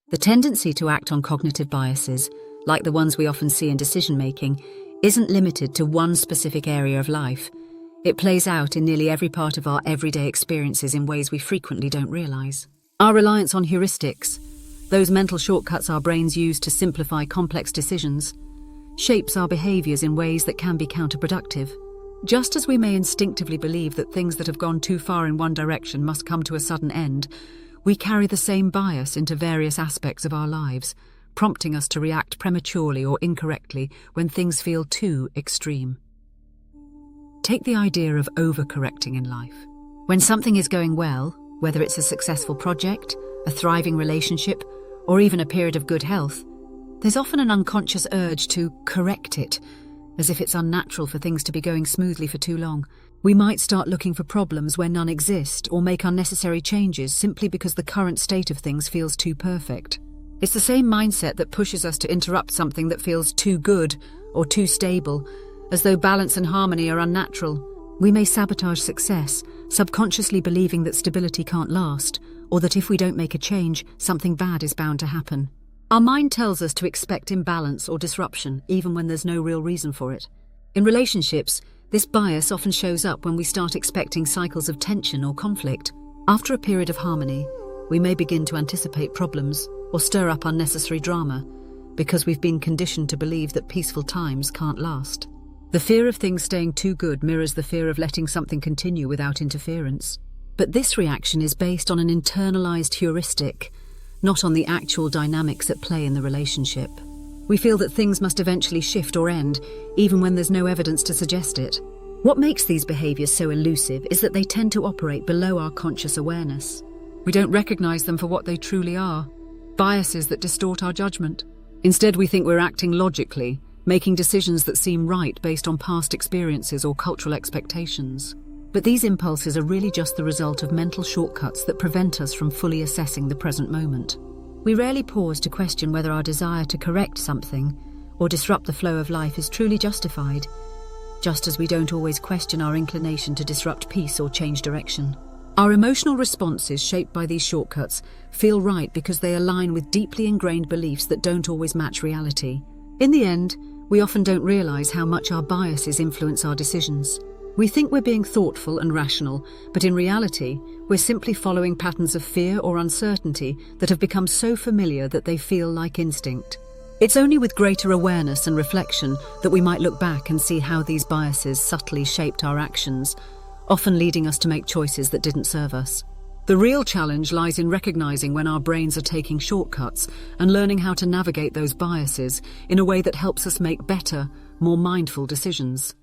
The tendency to act on cognitive biases, like the ones we often see in decision-making, isn't limited to one specific area of life. It plays out in nearly every part of our everyday experiences in ways we frequently don't realize. Our reliance on heuristics, those mental shortcuts our brains use to simplify complex decisions, shapes our behaviors in ways that can be counterproductive. Just as we may instinctively believe that things that have gone too far in one direction must come to a sudden end, we carry the same bias into various aspects of our lives, prompting us to react prematurely or incorrectly when things feel too extreme. Take the idea of overcorrecting in life. When something is going well, whether it's a successful project, a thriving relationship, or even a period of good health, there's often an unconscious urge to correct it, as if it's unnatural for things to be going smoothly for too long. We might start looking for problems where none exist or make unnecessary changes simply because the current state of things feels too perfect. It's the same mindset that pushes us to interrupt something that feels too good or too stable, as though balance and harmony are unnatural. We may sabotage success, subconsciously believing that stability can't last, or that if we don't make a change, something bad is bound to happen. Our mind tells us to expect imbalance or disruption, even when there's no real reason for it. In relationships, this bias often shows up when we start expecting cycles of tension or conflict. After a period of harmony, we may begin to anticipate problems or stir up unnecessary drama, because we've been conditioned to believe that peaceful times can't last. The fear of things staying too good mirrors the fear of letting something continue without interference. But this reaction is based on an internalized heuristic, not on the actual dynamics at play in the relationship. We feel that things must eventually shift or end, even when there's no evidence to suggest it. What makes these behaviors so elusive is that they tend to operate below our conscious awareness. We don't recognize them for what they truly are, biases that distort our judgment. Instead, we think we're acting logically, making decisions that seem right based on past experiences or cultural expectations. But these impulses are really just the result of mental shortcuts that prevent us from fully assessing the present moment. We rarely pause to question whether our desire to correct something or disrupt the flow of life is truly justified, just as we don't always question our inclination to disrupt peace or change direction. Our emotional responses shaped by these shortcuts feel right because they align with deeply ingrained beliefs that don't always match reality. In the end, we often don't realize how much our biases influence our decisions. We think we're being thoughtful and rational, but in reality, we're simply following patterns of fear or uncertainty that have become so familiar that they feel like instinct. It's only with greater awareness and reflection that we might look back and see how these biases subtly shaped our actions, often leading us to make choices that didn't serve us. The real challenge lies in recognizing when our brains are taking shortcuts and learning how to navigate those biases in a way that helps us make better, more mindful decisions.